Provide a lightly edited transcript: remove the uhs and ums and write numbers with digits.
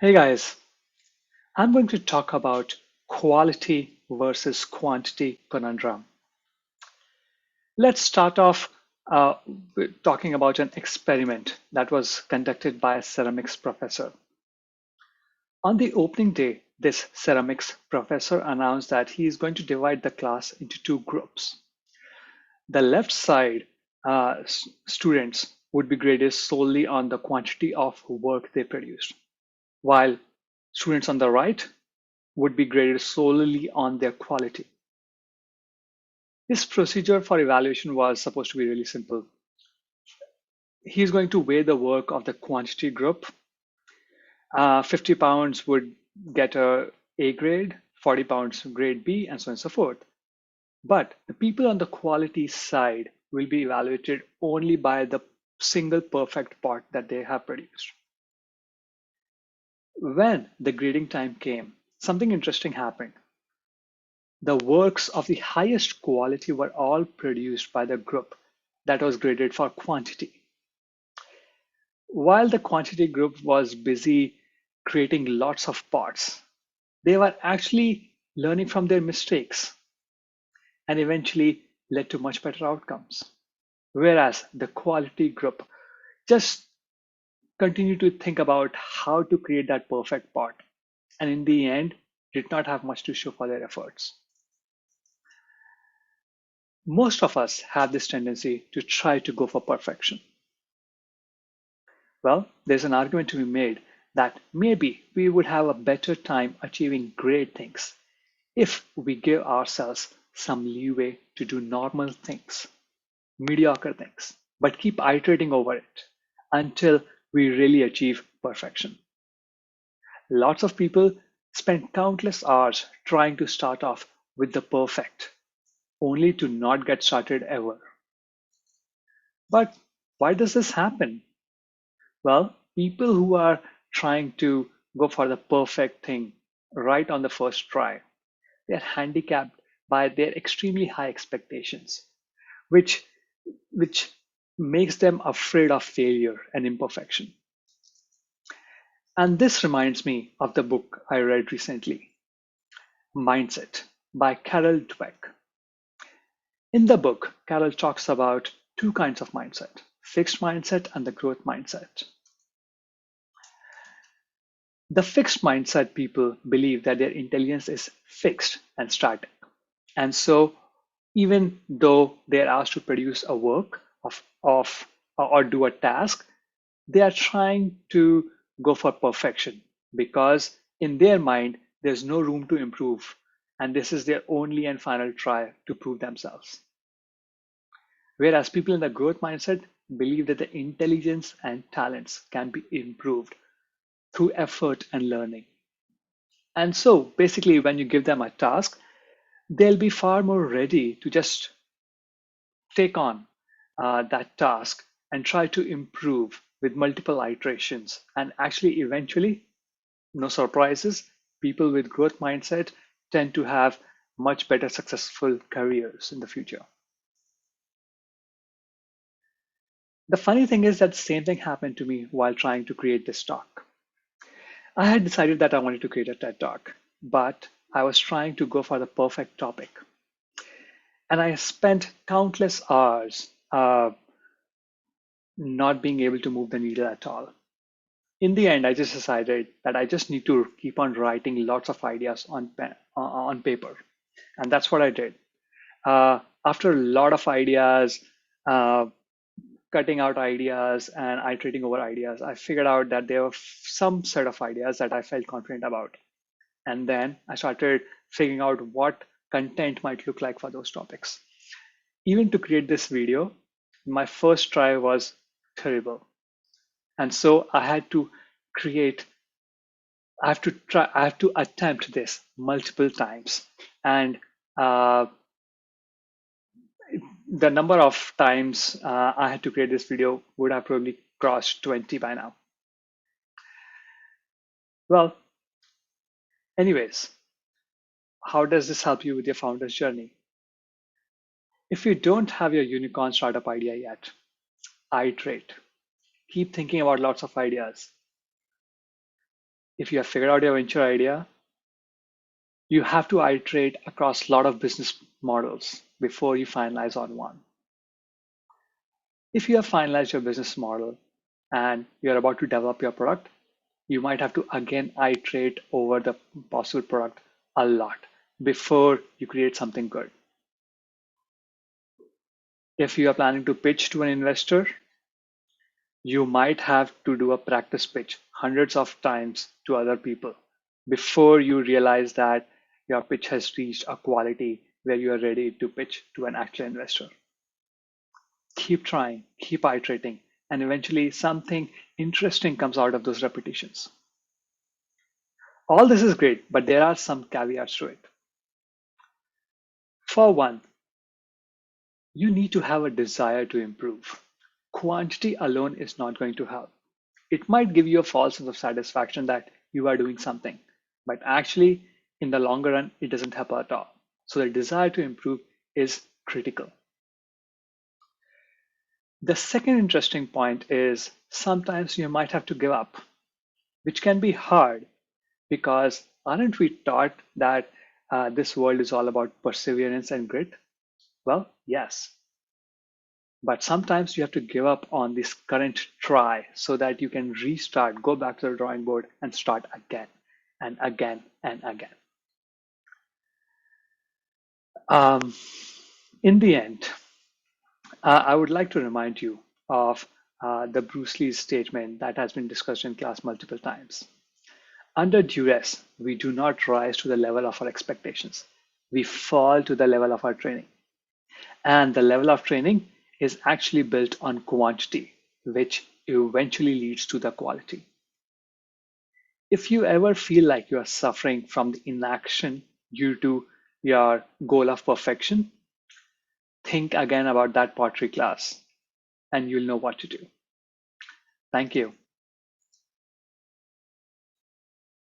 Hey guys, I'm going to talk about quality versus quantity conundrum. Let's start off with talking about an experiment that was conducted by a ceramics professor. On the opening day, this ceramics professor announced that he is going to divide the class into two groups. The left side students would be graded solely on the quantity of work they produced, while students on the right would be graded solely on their quality. His procedure for evaluation was supposed to be really simple. He's going to weigh the work of the quantity group. 50 pounds would get a A grade, 40 pounds grade B, and so on and so forth. But the people on the quality side will be evaluated only by the single perfect part that they have produced. When the grading time came, something interesting happened. The works of the highest quality were all produced by the group that was graded for quantity. While the quantity group was busy creating lots of parts, they were actually learning from their mistakes and eventually led to much better outcomes. Whereas the quality group just continued to think about how to create that perfect part and in the end did not have much to show for their efforts. Most of us have this tendency to try to go for perfection. Well, there's an argument to be made that maybe we would have a better time achieving great things if we give ourselves some leeway to do normal things, mediocre things, but keep iterating over it until we really achieve perfection. Lots of people spend countless hours trying to start off with the perfect, only to not get started ever. But why does this happen? Well, people who are trying to go for the perfect thing right on the first try, they're handicapped by their extremely high expectations, which which makes them afraid of failure and imperfection. And this reminds me of the book I read recently, Mindset by Carol Dweck. In the book, Carol talks about two kinds of mindset, fixed mindset and the growth mindset. The fixed mindset people believe that their intelligence is fixed and static. And so, even though they're asked to produce a work of or do a task, they are trying to go for perfection because in their mind, there's no room to improve. And this is their only and final try to prove themselves. Whereas people in the growth mindset believe that the intelligence and talents can be improved through effort and learning. And so basically, when you give them a task, they'll be far more ready to just take on that task and try to improve with multiple iterations. And actually, eventually, no surprises, people with growth mindset tend to have much better successful careers in the future. The funny thing is that the same thing happened to me while trying to create this talk. I had decided that I wanted to create a TED talk, but I was trying to go for the perfect topic. And I spent countless hours not being able to move the needle at all. In the end, I just decided that I just need to keep on writing lots of ideas on paper. And that's what I did. After a lot of ideas, uh, cutting out ideas and iterating over ideas, I figured out that there were some set of ideas that I felt confident about. And then I started figuring out what content might look like for those topics. Even to create this video, my first try was terrible. And so I had to create, I have to attempt this multiple times. And uh, the number of times I had to create this video would have probably crossed 20 by now. Well, anyways, how does this help you with your founder's journey? If you don't have your unicorn startup idea yet, iterate. Keep thinking about lots of ideas. If you have figured out your venture idea, you have to iterate across a lot of business models before you finalize on one. If you have finalized your business model and you're about to develop your product, you might have to again iterate over the possible product a lot before you create something good. If you are planning to pitch to an investor, you might have to do a practice pitch hundreds of times to other people before you realize that your pitch has reached a quality where you are ready to pitch to an actual investor. Keep trying, keep iterating, and eventually something interesting comes out of those repetitions. All this is great, but there are some caveats to it. For one, you need to have a desire to improve. Quantity alone is not going to help. It might give you a false sense of satisfaction that you are doing something, but actually, in the longer run, it doesn't help at all. So, the desire to improve is critical. The second interesting point is sometimes you might have to give up, which can be hard because aren't we taught that this world is all about perseverance and grit? Well, yes, but sometimes you have to give up on this current try so that you can restart, go back to the drawing board and start again and again and again. Um, in the end, I would like to remind you of the Bruce Lee statement that has been discussed in class multiple times. Under duress, we do not rise to the level of our expectations. We fall to the level of our training. And the level of training is actually built on quantity, which eventually leads to the quality. If you ever feel like you are suffering from the inaction due to your goal of perfection, think again about that pottery class and you'll know what to do. Thank you.